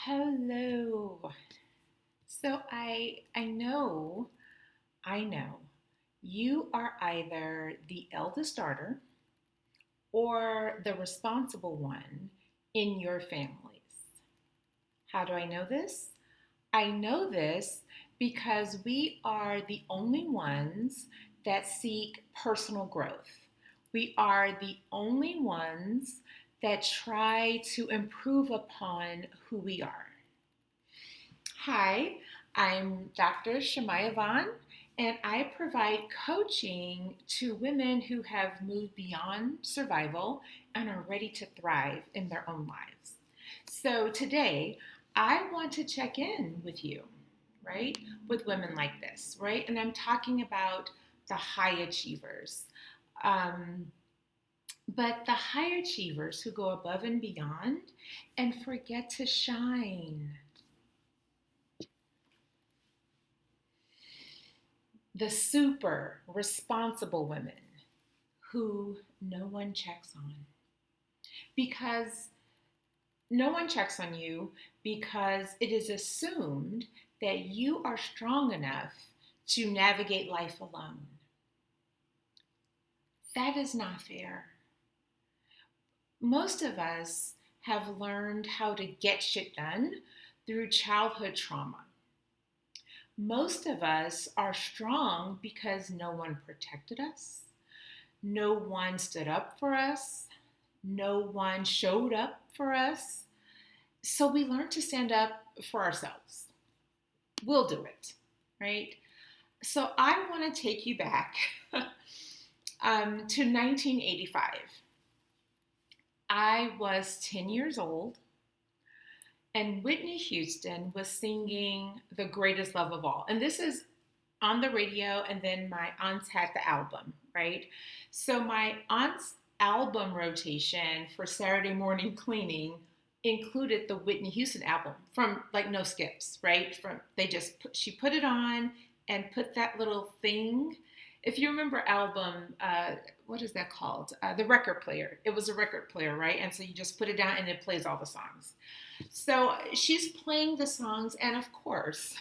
Hello. So I know you are either the eldest daughter or the responsible one in your families. How do I know this? I know this because we are the only ones that seek personal growth. We are the only ones that try to improve upon who we are. Hi, I'm Dr. Shemaya Vaughn, and I provide coaching to women who have moved beyond survival and are ready to thrive in their own lives. So today, I want to check in with you, right? With women like this, right? And I'm talking about the high achievers. Um, but the high achievers who go above and beyond and forget to shine. The super responsible women who no one checks on because no one checks on you because it is assumed that you are strong enough to navigate life alone. That is not fair. Most of us have learned how to get shit done through childhood trauma. Most of us are strong because no one protected us. No one stood up for us. No one showed up for us. So we learned to stand up for ourselves. We'll do it, right? So I want to take you back to 1985. I was 10 years old, and Whitney Houston was singing The Greatest Love of All. And this is on the radio, and then my aunts had the album, right? So my aunt's album rotation for Saturday morning cleaning included the Whitney Houston album from like no skips, right? She put it on and put that little thing. If you remember album, what is that called? The record player. It was a record player, right? And so you just put it down and it plays all the songs. So she's playing the songs, and of course,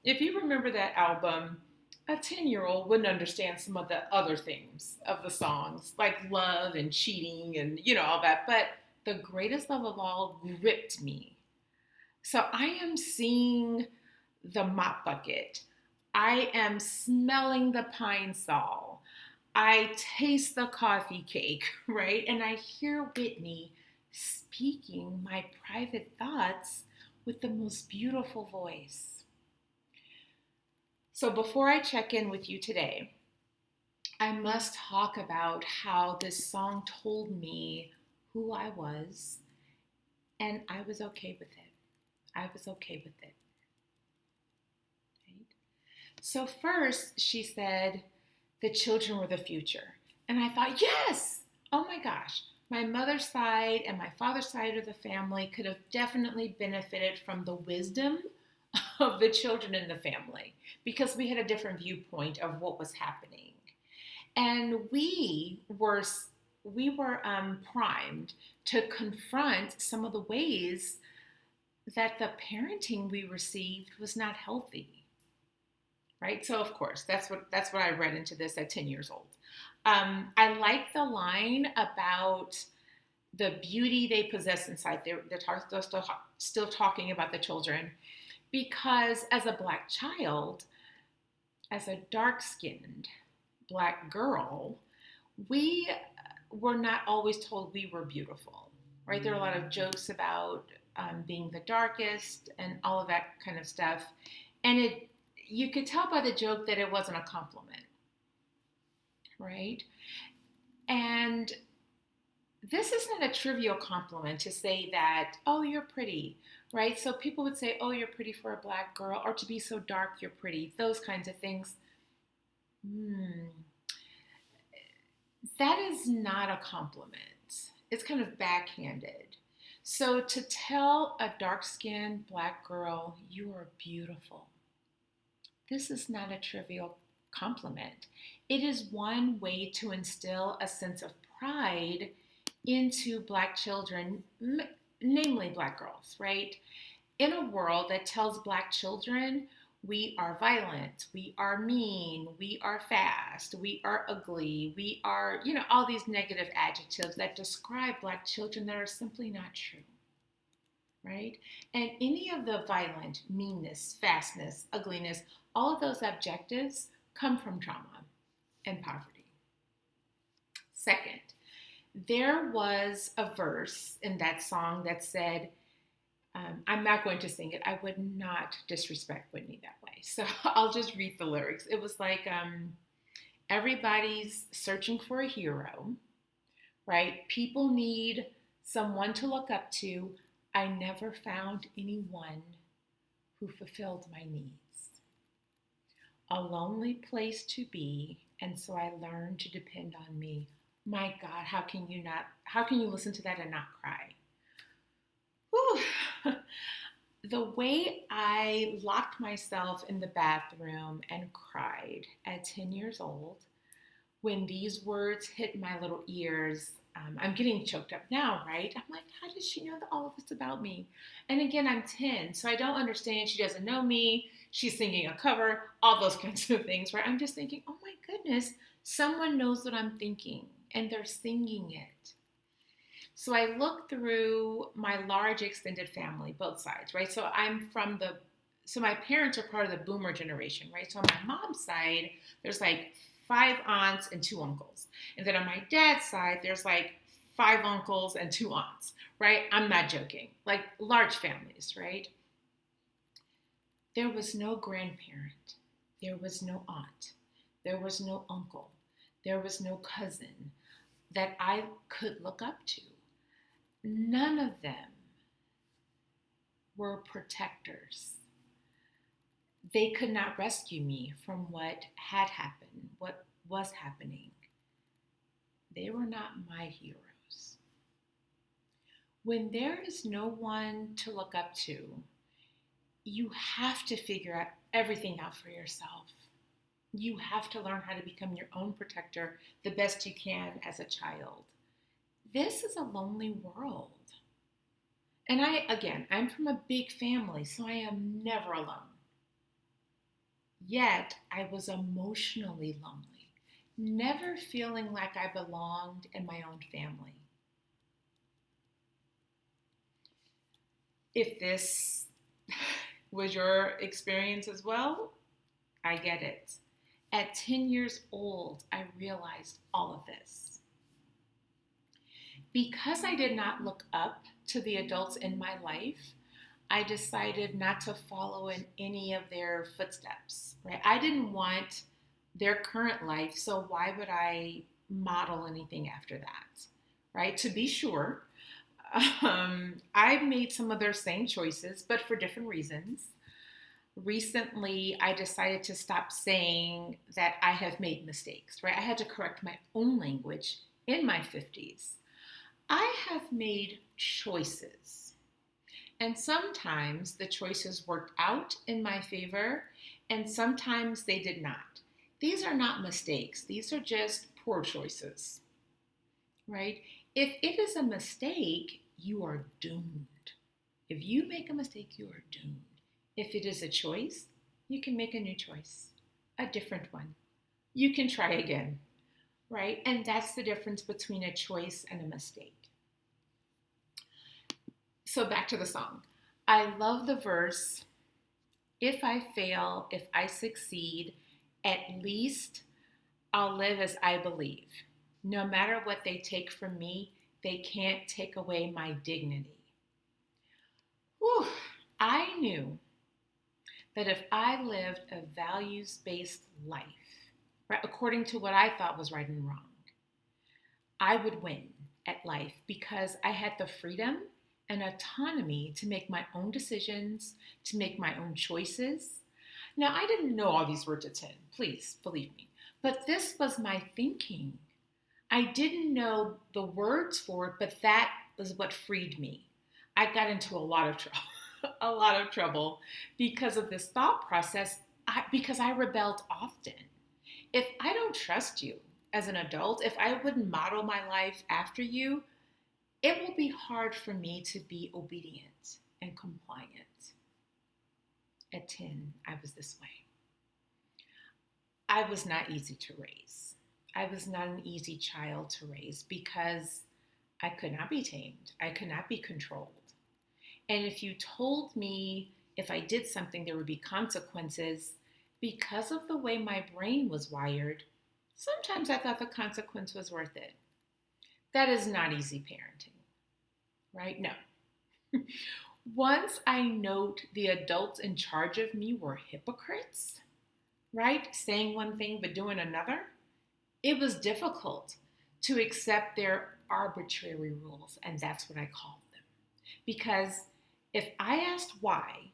if you remember that album, a 10-year-old wouldn't understand some of the other themes of the songs, like love and cheating and, all that. But The Greatest Love of All gripped me. So I am seeing the mop bucket. I am smelling the pine sol. I taste the coffee cake, right? And I hear Whitney speaking my private thoughts with the most beautiful voice. So before I check in with you today, I must talk about how this song told me who I was, and I was okay with it. I was okay with it. Right? So first, she said, the children were the future. And I thought, yes, oh my gosh, my mother's side and my father's side of the family could have definitely benefited from the wisdom of the children in the family because we had a different viewpoint of what was happening. And we were primed to confront some of the ways that the parenting we received was not healthy, right? So of course, that's what I read into this at 10 years old. I like the line about the beauty they possess inside. They're still talking about the children because as a Black child, as a dark-skinned Black girl, we were not always told we were beautiful, right? There are a lot of jokes about being the darkest and all of that kind of stuff. And you could tell by the joke that it wasn't a compliment, right? And this is not a trivial compliment to say that, oh, you're pretty, right? So people would say, oh, you're pretty for a Black girl, or to be so dark, you're pretty, those kinds of things. That is not a compliment. It's kind of backhanded. So to tell a dark-skinned Black girl, you are beautiful, this is not a trivial compliment. It is one way to instill a sense of pride into Black children, namely Black girls, right? in a world that tells Black children we are violent, we are mean, we are fast, we are ugly, we are, all these negative adjectives that describe Black children that are simply not true, right? And any of the violent, meanness, fastness, ugliness, all of those adjectives come from trauma and poverty. Second, there was a verse in that song that said, I'm not going to sing it. I would not disrespect Whitney that way. So I'll just read the lyrics. It was like, everybody's searching for a hero, right? People need someone to look up to. I never found anyone who fulfilled my needs. A lonely place to be, and so I learned to depend on me. My God, how can you listen to that and not cry? Whew. The way I locked myself in the bathroom and cried at 10 years old when these words hit my little ears, I'm getting choked up now, right? I'm like, how does she know all of this about me? And again, I'm 10, so I don't understand. She doesn't know me. She's singing a cover, all those kinds of things, right? I'm just thinking, oh my goodness, someone knows what I'm thinking, and they're singing it. So I look through my large extended family, both sides, right? So my parents are part of the boomer generation, right? So on my mom's side, there's like 5 aunts and 2 uncles. And then on my dad's side, there's like 5 uncles and 2 aunts, right? I'm not joking. Like large families, right? There was no grandparent. There was no aunt. There was no uncle. There was no cousin that I could look up to. None of them were protectors. They could not rescue me from what had happened, what was happening. They were not my heroes. When there is no one to look up to, you have to figure out everything out for yourself. You have to learn how to become your own protector the best you can as a child. This is a lonely world. And I'm from a big family, so I am never alone. Yet, I was emotionally lonely, never feeling like I belonged in my own family. If this was your experience as well, I get it. At 10 years old, I realized all of this. Because I did not look up to the adults in my life, I decided not to follow in any of their footsteps, right? I didn't want their current life, so why would I model anything after that, right? To be sure, I've made some of their same choices, but for different reasons. Recently, I decided to stop saying that I have made mistakes, right? I had to correct my own language in my 50s. I have made choices, and sometimes the choices worked out in my favor, and sometimes they did not. These are not mistakes. These are just poor choices, right? If it is a mistake, you are doomed. If you make a mistake, you are doomed. If it is a choice, you can make a new choice, a different one. You can try again, right? And that's the difference between a choice and a mistake. So back to the song. I love the verse, if I fail, if I succeed, at least I'll live as I believe. No matter what they take from me, they can't take away my dignity. Whew. I knew that if I lived a values-based life, right, according to what I thought was right and wrong, I would win at life because I had the freedom and autonomy to make my own decisions, to make my own choices. Now, I didn't know all these words at 10, please believe me, but this was my thinking. I didn't know the words for it, but that was what freed me. I got into a lot of trouble because of this thought process, because I rebelled often. If I don't trust you as an adult, if I wouldn't model my life after you, it will be hard for me to be obedient. and compliant. At 10, I was this way. I was not easy to raise. I was not an easy child to raise because I could not be tamed. I could not be controlled. And if you told me if I did something, there would be consequences, because of the way my brain was wired, sometimes I thought the consequence was worth it. That is not easy parenting, right? No. Once I note the adults in charge of me were hypocrites, right? Saying one thing but doing another, it was difficult to accept their arbitrary rules, and that's what I called them. Because if I asked why,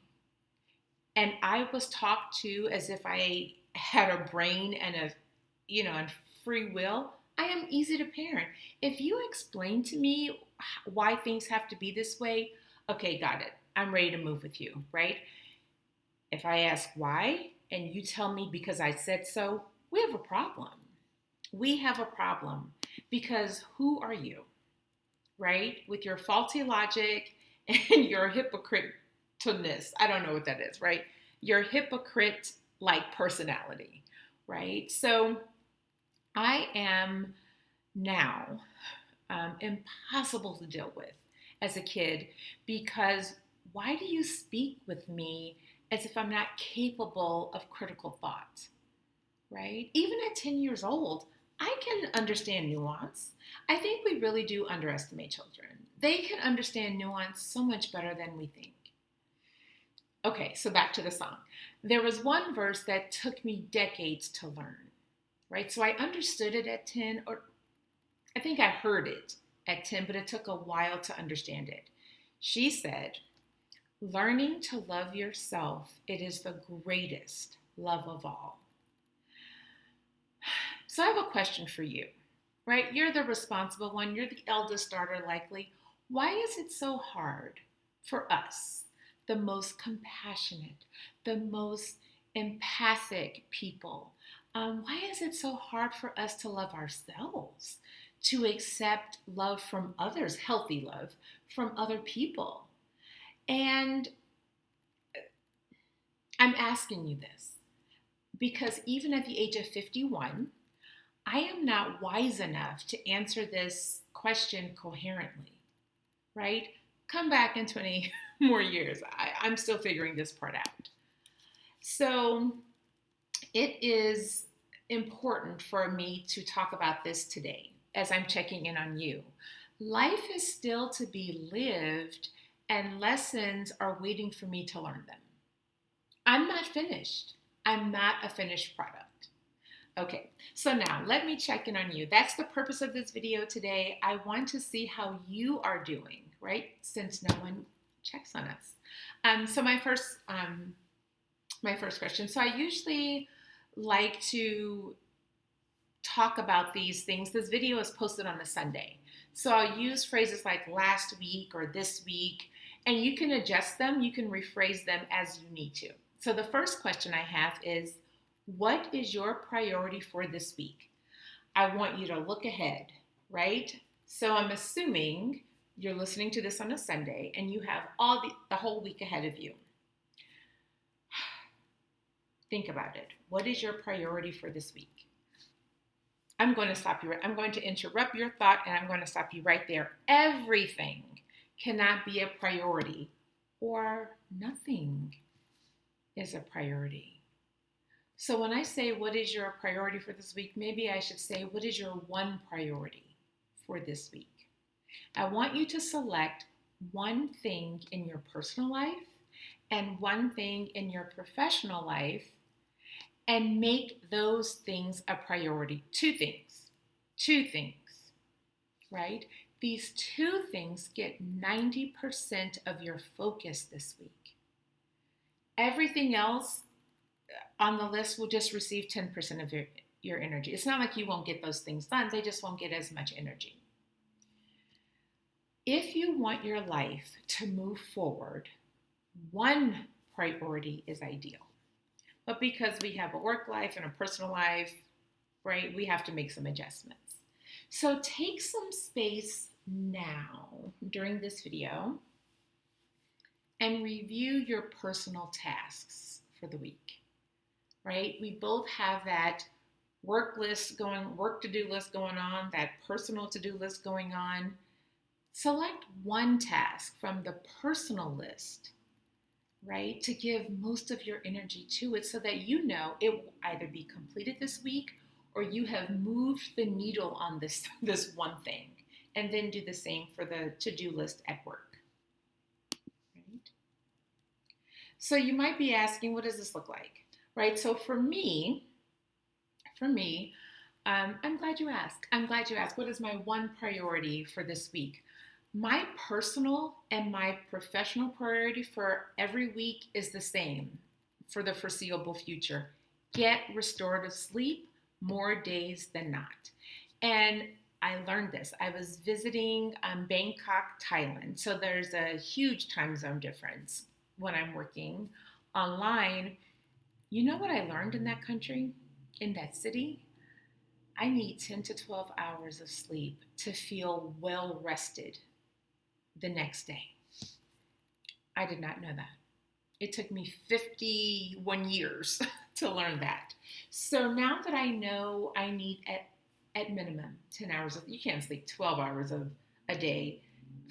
and I was talked to as if I had a brain and and free will, I am easy to parent. If you explain to me why things have to be this way, okay, got it. I'm ready to move with you, right? If I ask why and you tell me because I said so, we have a problem. We have a problem because who are you, right? With your faulty logic and your hypocriteness. I don't know what that is, right? Your hypocrite-like personality, right? So I am now impossible to deal with as a kid because why do you speak with me as if I'm not capable of critical thought, right? Even at 10 years old, I can understand nuance. I think we really do underestimate children. They can understand nuance so much better than we think. Okay, so back to the song. There was one verse that took me decades to learn, right? So I understood it at 10, or I think I heard it at 10, but it took a while to understand it. She said, learning to love yourself, it is the greatest love of all. So I have a question for you, right? You're the responsible one. You're the eldest daughter, likely. Why is it so hard for us, the most compassionate, the most empathic people? Why is it so hard for us to love ourselves, to accept love from others, healthy love from other people? And I'm asking you this because even at the age of 51, I am not wise enough to answer this question coherently, right? Come back in 20 more years. I'm still figuring this part out. So it is important for me to talk about this today as I'm checking in on you. Life is still to be lived and lessons are waiting for me to learn them. I'm not finished. I'm not a finished product. Okay, so now let me check in on you. That's the purpose of this video today. I want to see how you are doing, right? Since no one checks on us. So my first question. So I usually like to talk about these things. This video is posted on a Sunday. So I'll use phrases like last week or this week, and you can adjust them. You can rephrase them as you need to. So the first question I have is, what is your priority for this week? I want you to look ahead, right? So I'm assuming you're listening to this on a Sunday and you have the whole week ahead of you. Think about it. What is your priority for this week? I'm going to stop you. I'm going to interrupt your thought and I'm going to stop you right there. Everything cannot be a priority, or nothing is a priority. So when I say, what is your priority for this week? Maybe I should say, what is your one priority for this week? I want you to select one thing in your personal life and one thing in your professional life and make those things a priority. Two things, right? These two things get 90% of your focus this week. Everything else on the list will just receive 10% of your energy. It's not like you won't get those things done. They just won't get as much energy. If you want your life to move forward, one priority is ideal. But because we have a work life and a personal life, right, we have to make some adjustments. So take some space now during this video and review your personal tasks for the week, right? We both have that work to-do list going on, that personal to-do list going on. Select one task from the personal list, right, to give most of your energy to it so that you know it will either be completed this week or you have moved the needle on this one thing. And then do the same for the to-do list at work. Right? So you might be asking, what does this look like? Right? So for me, I'm glad you asked. I'm glad you asked. What is my one priority for this week? My personal and my professional priority for every week is the same for the foreseeable future. Get restorative sleep more days than not. And I learned this. I was visiting Bangkok, Thailand. So there's a huge time zone difference when I'm working online. You know what I learned in that country, in that city? I need 10 to 12 hours of sleep to feel well rested the next day. I did not know that. It took me 51 years to learn that. So now that I know I need at minimum 10 hours you can't sleep 12 hours of a day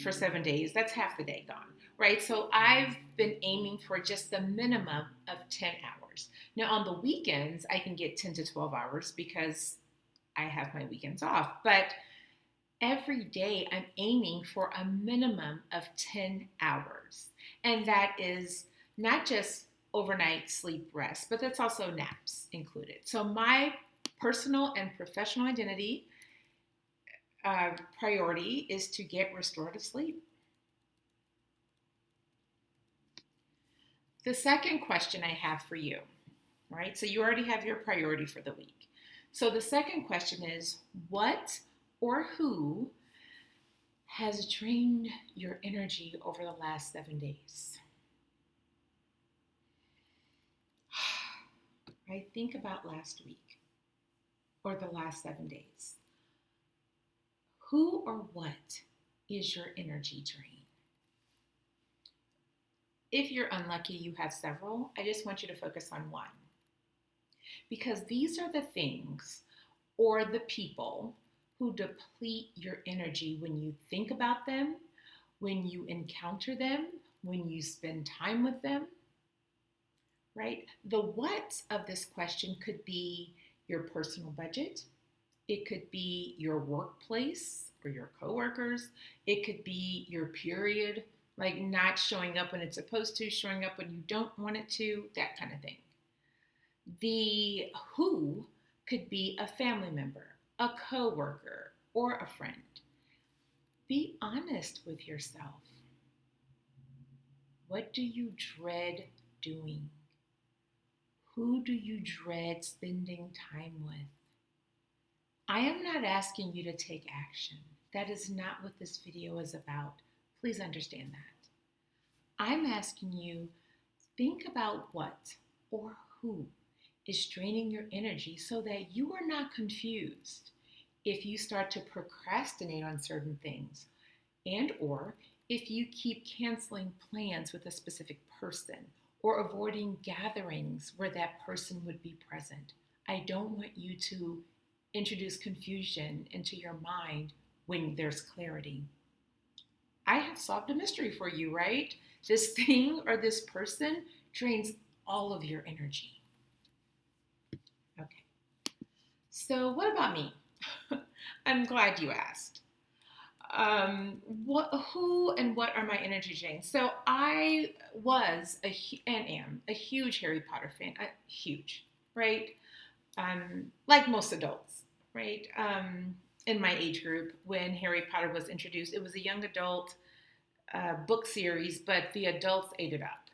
for 7 days. That's half the day gone, right? So I've been aiming for just the minimum of 10 hours. Now on the weekends, I can get 10 to 12 hours because I have my weekends off. But every day I'm aiming for a minimum of 10 hours. And that is not just overnight sleep rest, but that's also naps included. So my personal and professional identity priority is to get restorative sleep. The second question I have for you, right? So you already have your priority for the week. So the second question is, what or who has drained your energy over the last 7 days? Right? Think about last week or the last 7 days. Who or what is your energy drain? If you're unlucky, you have several. I just want you to focus on one. Because these are the things or the people who deplete your energy when you think about them, when you encounter them, when you spend time with them, right? The what of this question could be your personal budget. It could be your workplace or your coworkers. It could be your period, like not showing up when it's supposed to, showing up when you don't want it to, that kind of thing. The who could be a family member, a coworker, or a friend. Be honest with yourself. What do you dread doing? Who do you dread spending time with? I am not asking you to take action. That is not what this video is about. Please understand that. I'm asking you, think about what or who is draining your energy so that you are not confused if you start to procrastinate on certain things and or if you keep canceling plans with a specific person or avoiding gatherings where that person would be present. I don't want you to introduce confusion into your mind when there's clarity. I have solved a mystery for you, right? This thing or this person drains all of your energy. Okay. So what about me? I'm glad you asked. Who and what are my energy drains? So I was and am a huge Harry Potter fan. Huge, right? Like most adults, right? In my age group, when Harry Potter was introduced, it was a young adult book series, but the adults ate it up.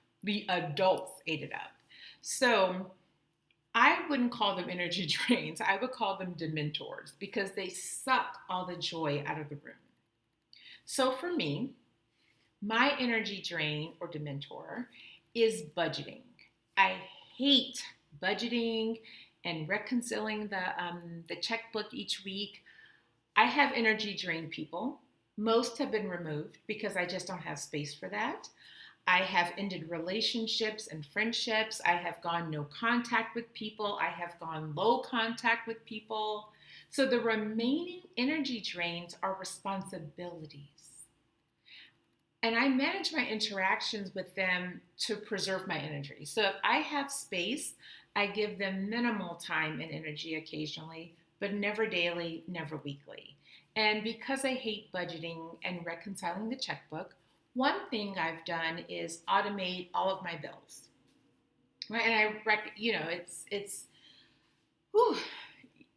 So I wouldn't call them energy drains. I would call them dementors because they suck all the joy out of the room. So for me, my energy drain or dementor is budgeting. I hate budgeting and reconciling the checkbook each week. I have energy drain people. Most have been removed because I just don't have space for that. I have ended relationships and friendships. I have gone no contact with people. I have gone low contact with people. So the remaining energy drains are responsibilities. And I manage my interactions with them to preserve my energy. So if I have space, I give them minimal time and energy occasionally, but never daily, never weekly. And because I hate budgeting and reconciling the checkbook, one thing I've done is automate all of my bills. Right? And whew,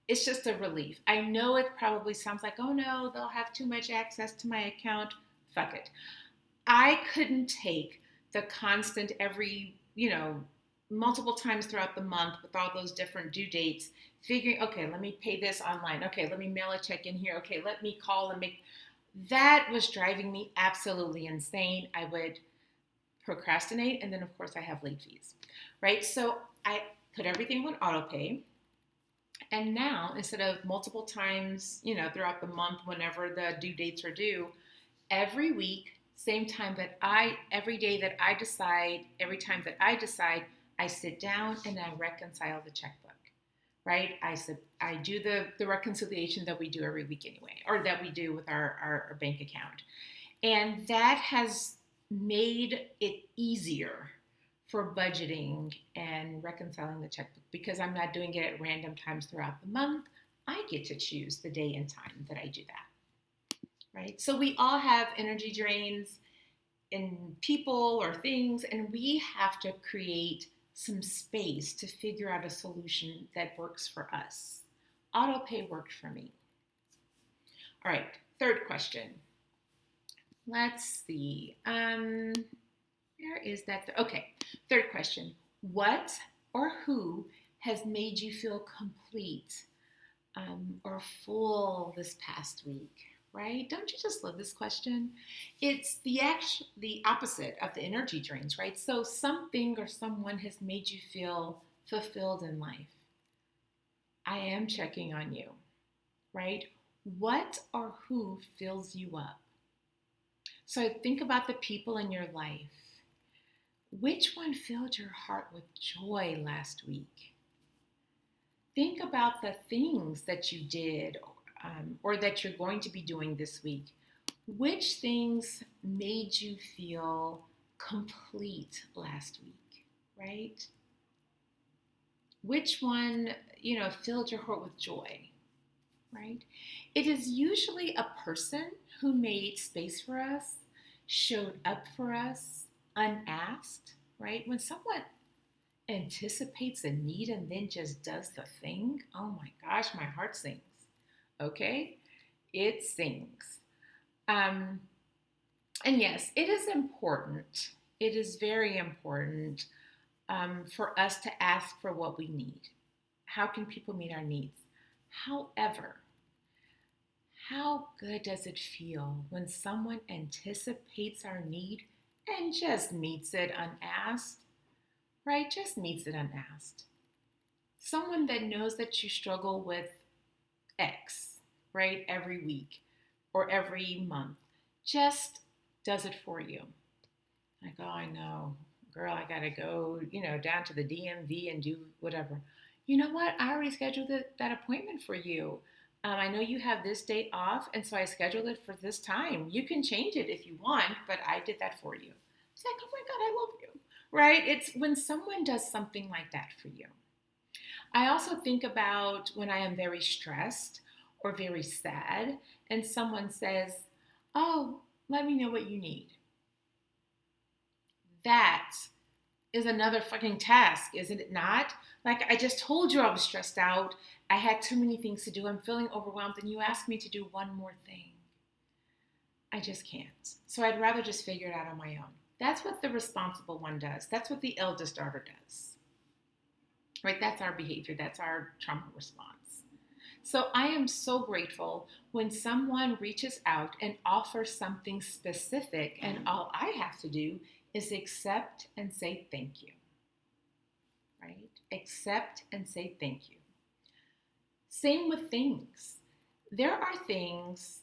it's just a relief. I know it probably sounds like, oh no, they'll have too much access to my account. Fuck it. I couldn't take the constant multiple times throughout the month with all those different due dates, figuring, okay, let me pay this online. Okay, let me mail a check in here. Okay, let me call and make. That was driving me absolutely insane. I would procrastinate, and then of course I have late fees, right? So I put everything on auto pay. And now, instead of multiple times, throughout the month, whenever the due dates are due, every week, every day that I decide, every time that I decide, I sit down and I reconcile the checkbook, right? I do the reconciliation that we do every week anyway, or that we do with our bank account. And that has made it easier for budgeting and reconciling the checkbook because I'm not doing it at random times throughout the month. I get to choose the day and time that I do that, right? So we all have energy drains in people or things, and we have to create some space to figure out a solution that works for us. Autopay worked for me. All right, third question. Let's see. Where is that? Okay, third question. What or who has made you feel complete or full this past week? Right? Don't you just love this question? It's the opposite of the energy drains, right? So something or someone has made you feel fulfilled in life. I am checking on you, right? What or who fills you up? So think about the people in your life. Which one filled your heart with joy last week? Think about the things that you did or that you're going to be doing this week. Which things made you feel complete last week, right? Which one, filled your heart with joy, right? It is usually a person who made space for us, showed up for us, unasked, right? When someone anticipates a need and then just does the thing, oh my gosh, my heart sings. Okay? It sings. And yes, it is important. It is very important for us to ask for what we need. How can people meet our needs? However, how good does it feel when someone anticipates our need and just meets it unasked? Right? Just meets it unasked. Someone that knows that you struggle with X, right? Every week or every month just does it for you. Like, oh, I know, girl, I got to go, down to the DMV and do whatever. You know what? I already scheduled that appointment for you. I know you have this date off, and so I scheduled it for this time. You can change it if you want, but I did that for you. It's like, oh my God, I love you, right? It's when someone does something like that for you. I also think about when I am very stressed or very sad, and someone says, oh, let me know what you need. That is another fucking task, isn't it not? Like, I just told you I was stressed out. I had too many things to do. I'm feeling overwhelmed, and you asked me to do one more thing. I just can't. So I'd rather just figure it out on my own. That's what the responsible one does. That's what the eldest daughter does. Right? That's our behavior. That's our trauma response. So I am so grateful when someone reaches out and offers something specific, and all I have to do is accept and say thank you. Right? Accept and say thank you. Same with things. There are things,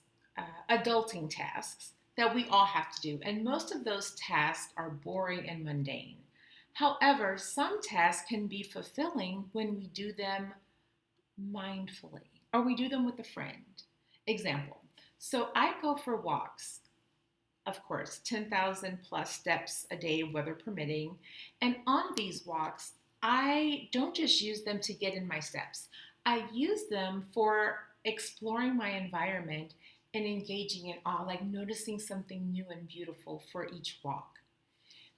adulting tasks, that we all have to do. And most of those tasks are boring and mundane. However, some tasks can be fulfilling when we do them mindfully or we do them with a friend. Example. So I go for walks, of course, 10,000 plus steps a day, weather permitting. And on these walks, I don't just use them to get in my steps. I use them for exploring my environment and engaging in awe, like noticing something new and beautiful for each walk.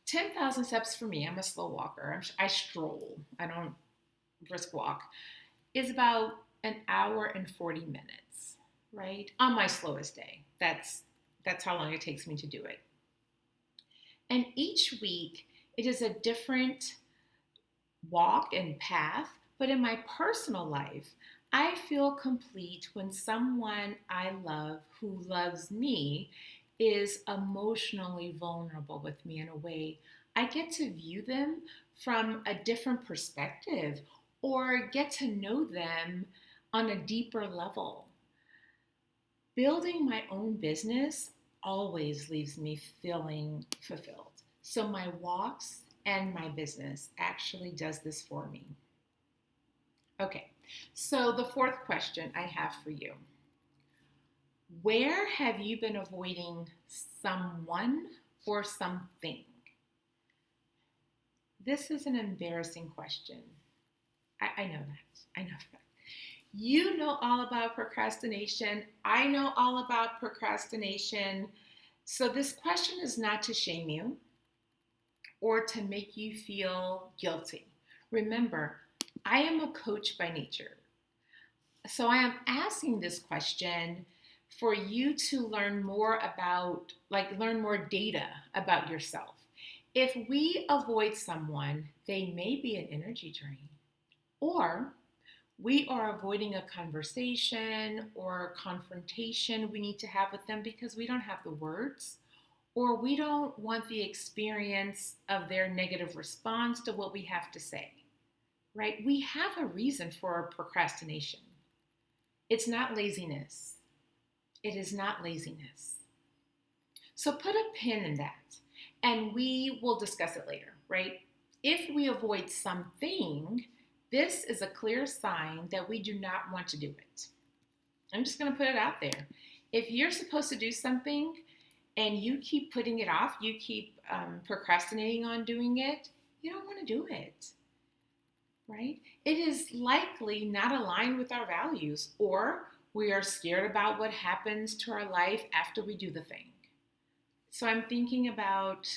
10,000 steps for me, I'm a slow walker. I stroll, I don't brisk walk, is about an hour and 40 minutes, right? On my slowest day. That's how long it takes me to do it. And each week, it is a different walk and path, but in my personal life, I feel complete when someone I love who loves me is emotionally vulnerable with me in a way. I get to view them from a different perspective or get to know them on a deeper level. Building my own business always leaves me feeling fulfilled. So my walks and my business actually does this for me. Okay, so the fourth question I have for you. Where have you been avoiding someone or something? This is an embarrassing question. I know that. I know that. You know all about procrastination. I know all about procrastination. So this question is not to shame you or to make you feel guilty. Remember, I am a coach by nature. So I am asking this question for you to learn more about, learn more data about yourself. If we avoid someone, they may be an energy drain, or we are avoiding a conversation or a confrontation we need to have with them because we don't have the words, or we don't want the experience of their negative response to what we have to say, right? We have a reason for procrastination. It's not laziness. It is not laziness. So put a pin in that, and we will discuss it later, right? If we avoid something, this is a clear sign that we do not want to do it. I'm just going to put it out there. If you're supposed to do something and you keep putting it off, you keep procrastinating on doing it, you don't want to do it, right? It is likely not aligned with our values, or we are scared about what happens to our life after we do the thing. So I'm thinking about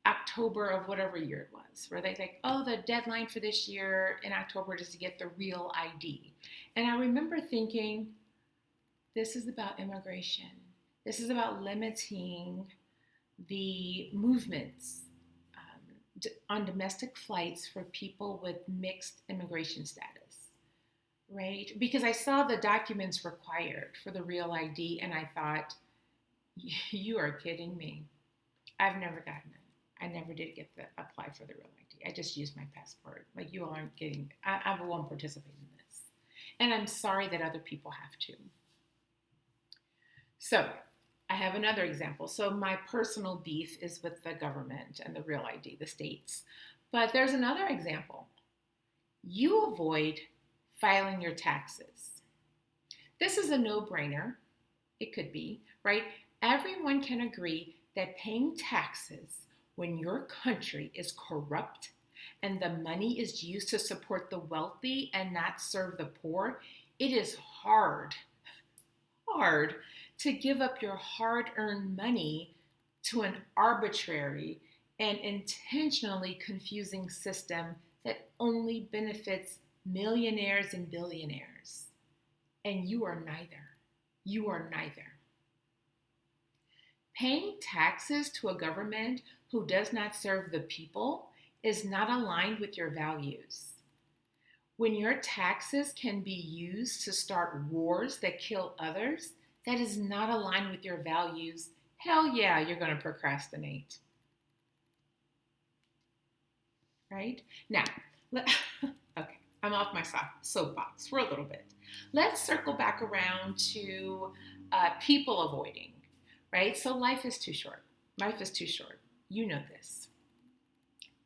October of whatever year it was, where they like, oh, the deadline for this year in October is to get the real ID. And I remember thinking, this is about immigration. This is about limiting the movements on domestic flights for people with mixed immigration status, right? Because I saw the documents required for the real ID, and I thought, you are kidding me. I've never gotten it. I never did apply for the real ID. I just used my passport. Like, you aren't getting, I won't participate in this. And I'm sorry that other people have to. So I have another example. So my personal beef is with the government and the real ID, the states. But there's another example. You avoid filing your taxes. This is a no-brainer. It could be, right? Everyone can agree that paying taxes when your country is corrupt and the money is used to support the wealthy and not serve the poor, it is hard to give up your hard-earned money to an arbitrary and intentionally confusing system that only benefits millionaires and billionaires. And you are neither. You are neither. Paying taxes to a government who does not serve the people is not aligned with your values. When your taxes can be used to start wars that kill others, that is not aligned with your values. Hell yeah, you're going to procrastinate. Right? Now, okay, I'm off my soapbox for a little bit. Let's circle back around to people avoiding. right? So life is too short. Life is too short. You know this.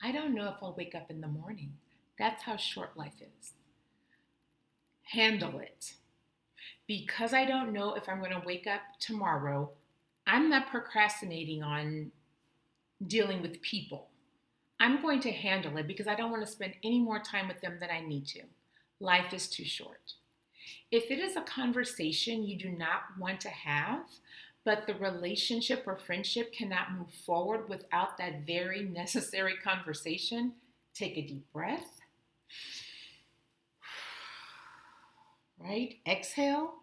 I don't know if I'll wake up in the morning. That's how short life is. Handle it. Because I don't know if I'm going to wake up tomorrow, I'm not procrastinating on dealing with people. I'm going to handle it because I don't want to spend any more time with them than I need to. Life is too short. If it is a conversation you do not want to have, but the relationship or friendship cannot move forward without that very necessary conversation, take a deep breath, right? Exhale.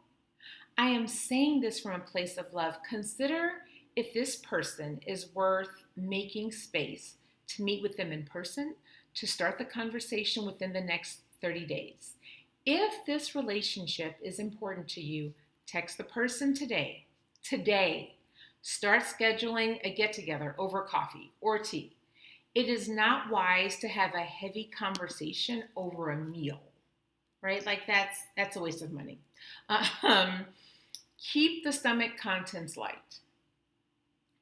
I am saying this from a place of love. Consider if this person is worth making space to meet with them in person, to start the conversation within the next 30 days. If this relationship is important to you, text the person today. Today. Start scheduling a get together over coffee or tea. It is not wise to have a heavy conversation over a meal, right? Like that's a waste of money. Keep the stomach contents light,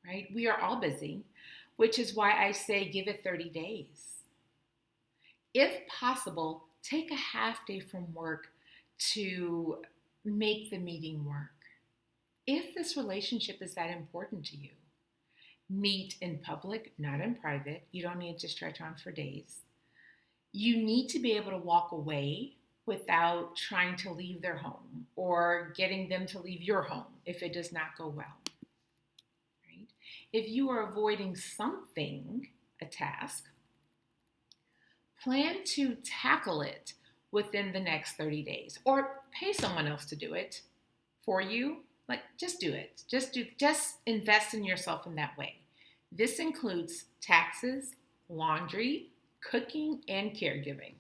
right? We are all busy, which is why I say give it 30 days. If possible, take a half day from work to make the meeting work. If this relationship is that important to you, meet in public, not in private. You don't need to stretch on for days. You need to be able to walk away without trying to leave their home or getting them to leave your home if it does not go well. Right? If you are avoiding something, a task, plan to tackle it within the next 30 days or pay someone else to do it for you. Like, just do it. Just invest in yourself in that way. This includes taxes, laundry, cooking, and caregiving.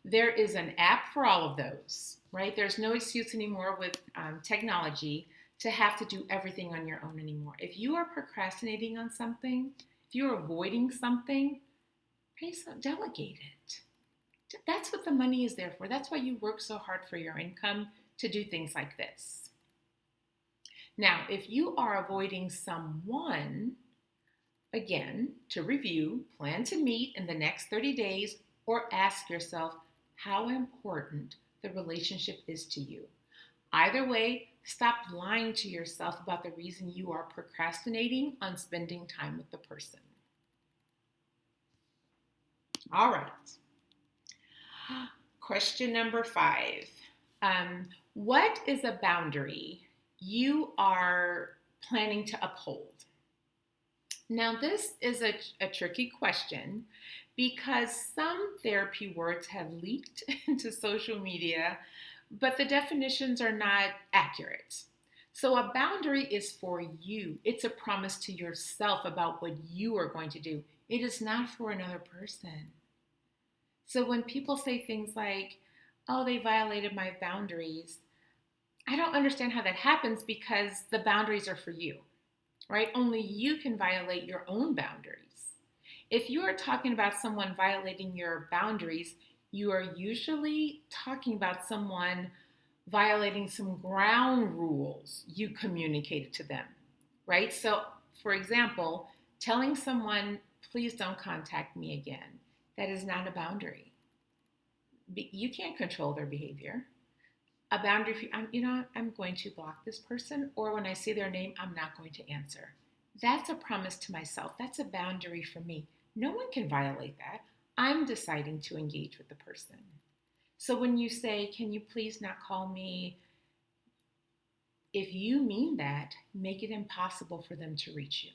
There is an app for all of those, right? There's no excuse anymore with technology to have to do everything on your own anymore. If you are procrastinating on something, if you're avoiding something, delegate it. That's what the money is there for. That's why you work so hard for your income to do things like this. Now, if you are avoiding someone, again, to review, plan to meet in the next 30 days or ask yourself how important the relationship is to you. Either way, stop lying to yourself about the reason you are procrastinating on spending time with the person. All right. Question number 5. What is a boundary you are planning to uphold? Now, this is a tricky question because some therapy words have leaked into social media, but the definitions are not accurate. So a boundary is for you. It's a promise to yourself about what you are going to do. It is not for another person. So when people say things like, oh, they violated my boundaries, I don't understand how that happens because the boundaries are for you, right? Only you can violate your own boundaries. If you are talking about someone violating your boundaries, you are usually talking about someone violating some ground rules you communicated to them, right? So, for example, telling someone, please don't contact me again, that is not a boundary. You can't control their behavior. A boundary, if I'm going to block this person, or when I see their name, I'm not going to answer. That's a promise to myself. That's a boundary for me. No one can violate that. I'm deciding to engage with the person. So when you say, can you please not call me? If you mean that, make it impossible for them to reach you.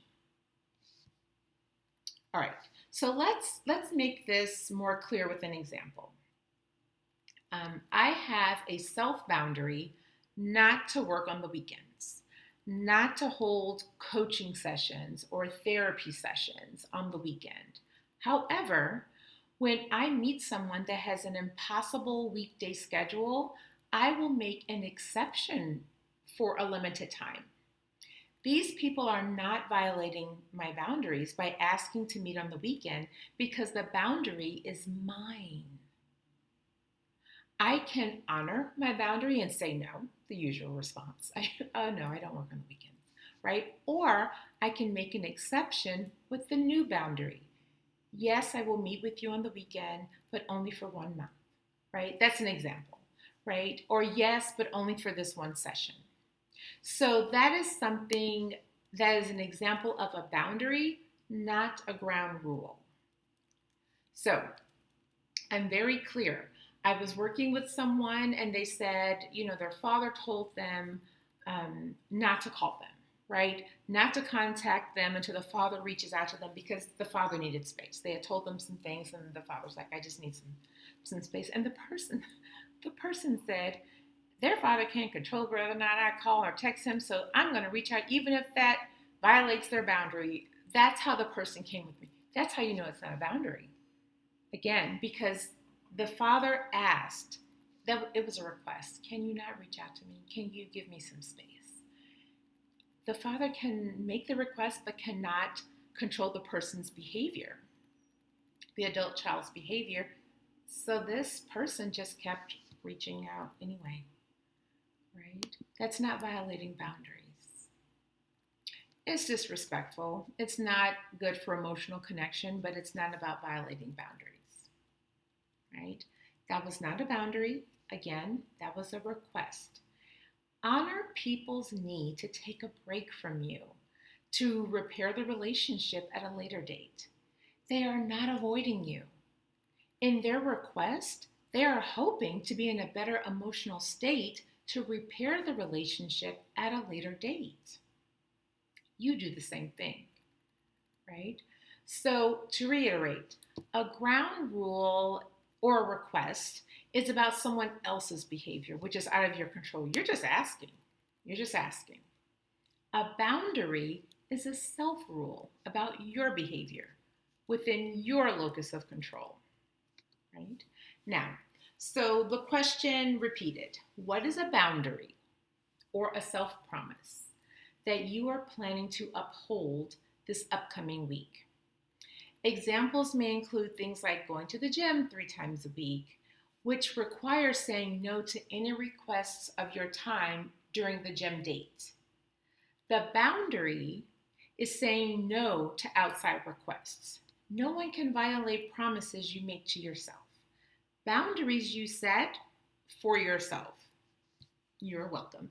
All right, so let's make this more clear with an example. I have a self-boundary not to work on the weekends, not to hold coaching sessions or therapy sessions on the weekend. However, when I meet someone that has an impossible weekday schedule, I will make an exception for a limited time. These people are not violating my boundaries by asking to meet on the weekend because the boundary is mine. I can honor my boundary and say no, the usual response. Oh no, I don't work on the weekends. right? Or I can make an exception with the new boundary. Yes, I will meet with you on the weekend, but only for 1 month, right? That's an example, right? Or yes, but only for this one session. So that is something that is an example of a boundary, not a ground rule. So I'm very clear. I was working with someone and they said, their father told them not to call them, right? Not to contact them until the father reaches out to them because the father needed space. They had told them some things and the father's like, I just need some space. And the person said, their father can't control whether or not I call or text him, so I'm going to reach out even if that violates their boundary. That's how the person came with me. That's how you know it's not a boundary. Again, because the father asked, that it was a request. Can you not reach out to me? Can you give me some space? The father can make the request but cannot control the person's behavior, the adult child's behavior. So this person just kept reaching out anyway, right? That's not violating boundaries. It's disrespectful. It's not good for emotional connection, but it's not about violating boundaries, right? That was not a boundary. Again, that was a request. Honor people's need to take a break from you, to repair the relationship at a later date. They are not avoiding you. In their request, they are hoping to be in a better emotional state to repair the relationship at a later date. You do the same thing, right? So to reiterate, a ground rule or a request is about someone else's behavior, which is out of your control. You're just asking. You're just asking. A boundary is a self-rule about your behavior within your locus of control, right? Now, so the question repeated, what is a boundary or a self-promise that you are planning to uphold this upcoming week? Examples may include things like going to the gym 3 times a week, which requires saying no to any requests of your time during the gym date. The boundary is saying no to outside requests. No one can violate promises you make to yourself. Boundaries you set for yourself. You're welcome.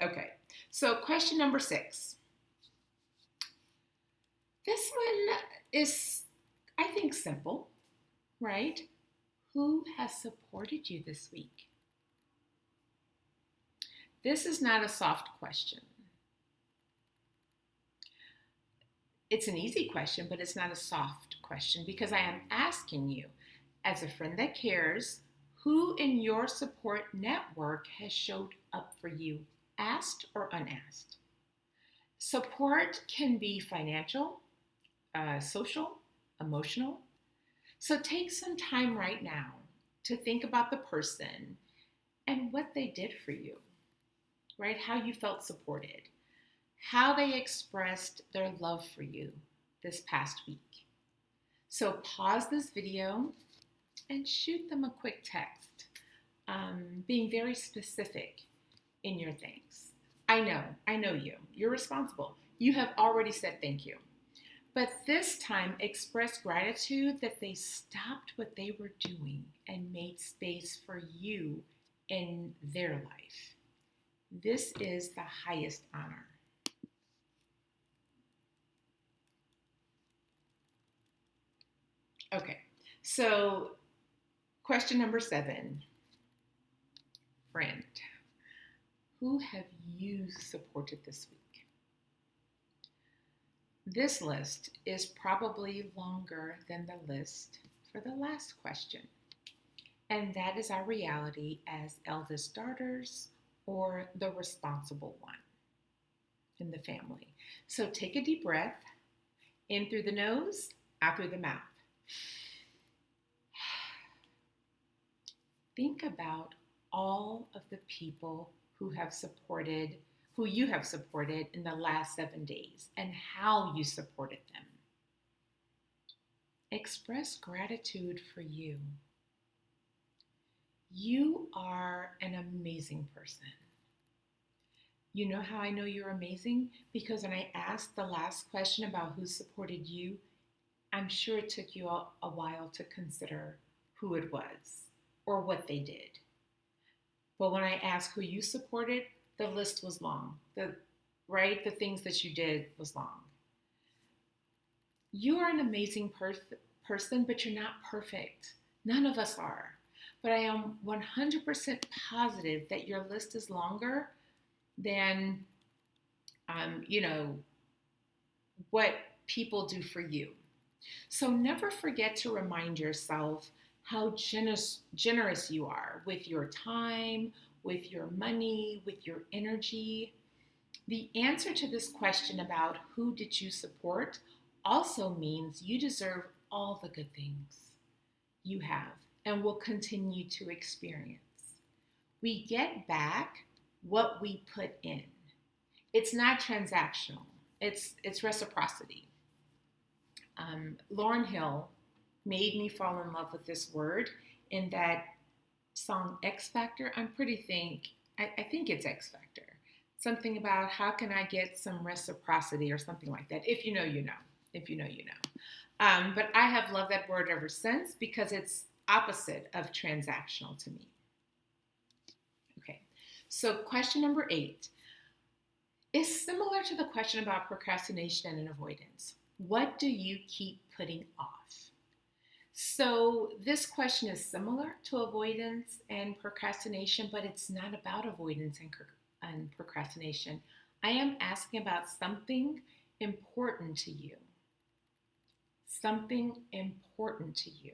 Okay, so question number 6. This one is, I think, simple, right? Who has supported you this week? This is not a soft question. It's an easy question, but it's not a soft question because I am asking you, as a friend that cares, who in your support network has showed up for you, asked or unasked? Support can be financial, social, emotional. So take some time right now to think about the person and what they did for you, right? How you felt supported, how they expressed their love for you this past week. So pause this video and shoot them a quick text, being very specific in your thanks. I know you. You're responsible. You have already said thank you. But this time, express gratitude that they stopped what they were doing and made space for you in their life. This is the highest honor. Okay, so question number 7. Friend, who have you supported this week? This list is probably longer than the list for the last question. And that is our reality as eldest daughters or the responsible one in the family. So take a deep breath, in through the nose, out through the mouth. Think about all of the people who you have supported in the last 7 days and how you supported them. Express gratitude for you. You are an amazing person. You know how I know you're amazing? Because when I asked the last question about who supported you, I'm sure it took you a while to consider who it was or what they did. But when I asked who you supported, the list was long. The things that you did was long. You are an amazing person, but you're not perfect. None of us are. But I am 100% positive that your list is longer than, you know, what people do for you. So never forget to remind yourself how generous you are with your time, with your money, with your energy. The answer to this question about who did you support also means you deserve all the good things you have and will continue to experience. We get back what we put in. It's not transactional. It's reciprocity. Lauryn Hill made me fall in love with this word in that song X Factor. I think it's X Factor. Something about how can I get some reciprocity or something like that. If you know, you know. If you know, you know. But I have loved that word ever since because it's opposite of transactional to me. Okay, so question number 8 is similar to the question about procrastination and avoidance. What do you keep putting off? So this question is similar to avoidance and procrastination, but it's not about avoidance and procrastination. I am asking about something important to you. Something important to you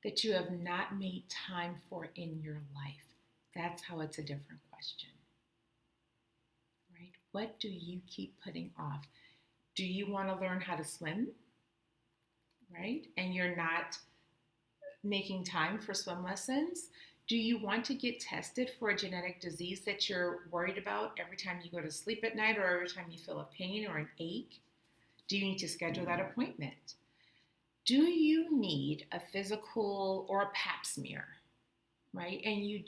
that you have not made time for in your life. That's how it's a different question. Right? What do you keep putting off? Do you want to learn how to swim? Right? And you're not making time for swim lessons? Do you want to get tested for a genetic disease that you're worried about every time you go to sleep at night or every time you feel a pain or an ache? Do you need to schedule that appointment? Do you need a physical or a pap smear? Right? And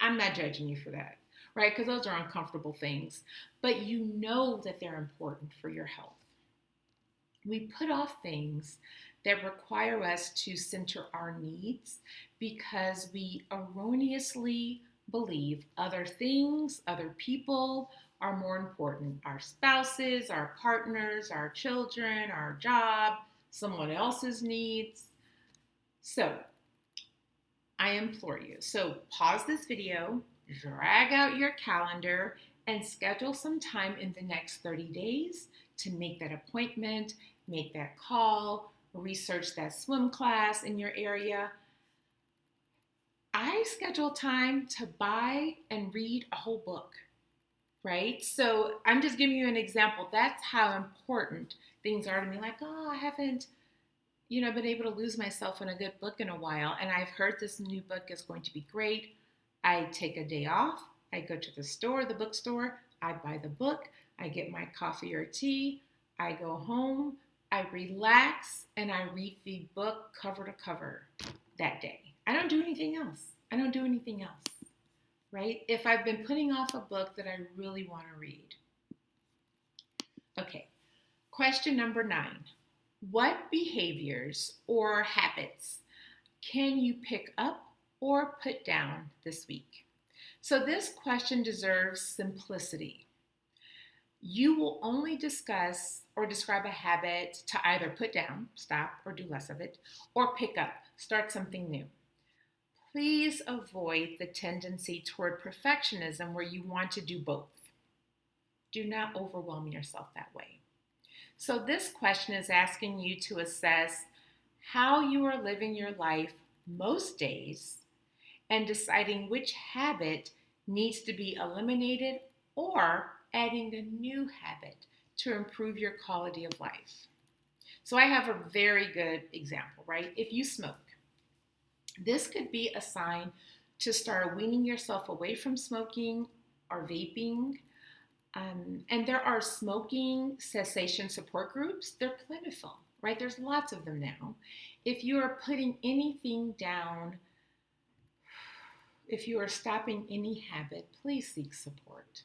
I'm not judging you for that, right? Because those are uncomfortable things, but you know that they're important for your health. We put off things that require us to center our needs because we erroneously believe other things, other people are more important. Our spouses, our partners, our children, our job, someone else's needs. So I implore you. So pause this video, drag out your calendar, and schedule some time in the next 30 days to make that appointment, make that call, research that swim class in your area. I schedule time to buy and read a whole book, right? So I'm just giving you an example. That's how important things are to me. Like, oh, I haven't, been able to lose myself in a good book in a while. And I've heard this new book is going to be great. I take a day off. I go to the bookstore. I buy the book. I get my coffee or tea. I go home. I relax and I read the book cover to cover that day. I don't do anything else. Right? If I've been putting off a book that I really want to read. Okay, question number 9. What behaviors or habits can you pick up or put down this week? So this question deserves simplicity. You will only discuss or describe a habit to either put down, stop, or do less of it, or pick up, start something new. Please avoid the tendency toward perfectionism where you want to do both. Do not overwhelm yourself that way. So this question is asking you to assess how you are living your life most days and deciding which habit needs to be eliminated or adding a new habit to improve your quality of life. So I have a very good example, right? If you smoke, this could be a sign to start weaning yourself away from smoking or vaping. And there are smoking cessation support groups. They're plentiful, right? There's lots of them now. If you are putting anything down, if you are stopping any habit, please seek support.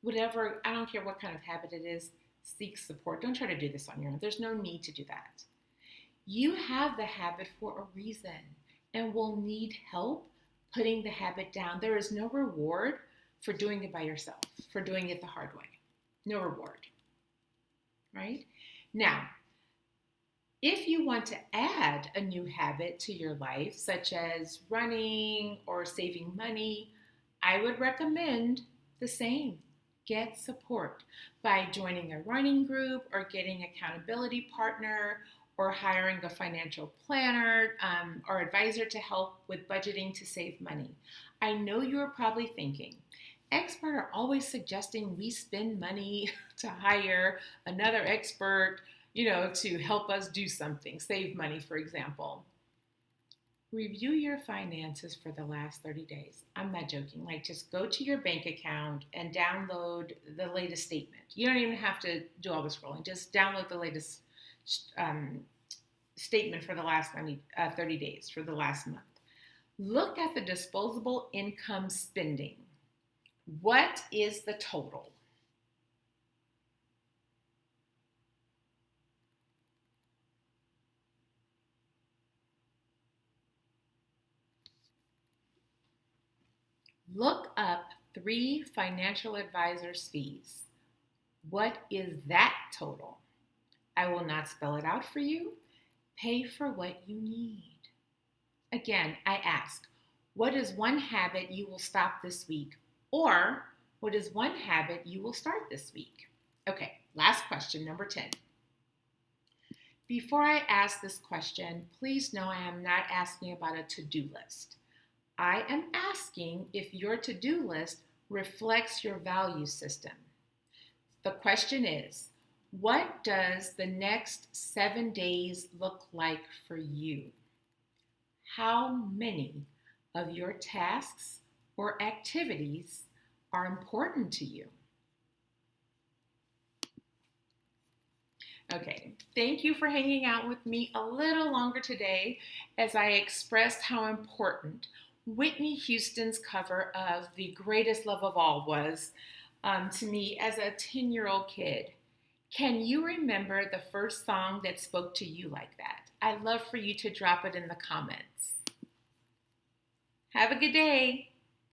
Whatever, I don't care what kind of habit it is, seek support. Don't try to do this on your own. There's no need to do that. You have the habit for a reason and will need help putting the habit down. There is no reward for doing it by yourself, for doing it the hard way. No reward, right? Now, if you want to add a new habit to your life, such as running or saving money, I would recommend the same. Get support by joining a running group or getting an accountability partner or hiring a financial planner or advisor to help with budgeting to save money. I know you're probably thinking, experts are always suggesting we spend money to hire another expert, to help us do something, save money, for example. Review your finances for the last 30 days. I'm not joking. Like, just go to your bank account and download the latest statement. You don't even have to do all this scrolling. Just download the latest statement for the last 30 days, for the last month. Look at the disposable income spending. What is the total? Look up 3 financial advisors' fees. What is that total? I will not spell it out for you. Pay for what you need. Again, I ask, what is one habit you will stop this week? Or what is one habit you will start this week? Okay, last question, number 10. Before I ask this question, please know I am not asking about a to-do list. I am asking if your to-do list reflects your value system. The question is, what does the next 7 days look like for you? How many of your tasks or activities are important to you? Okay, thank you for hanging out with me a little longer today as I expressed how important Whitney Houston's cover of The Greatest Love of All was to me as a 10-year-old kid. Can you remember the first song that spoke to you like that? I'd love for you to drop it in the comments. Have a good day.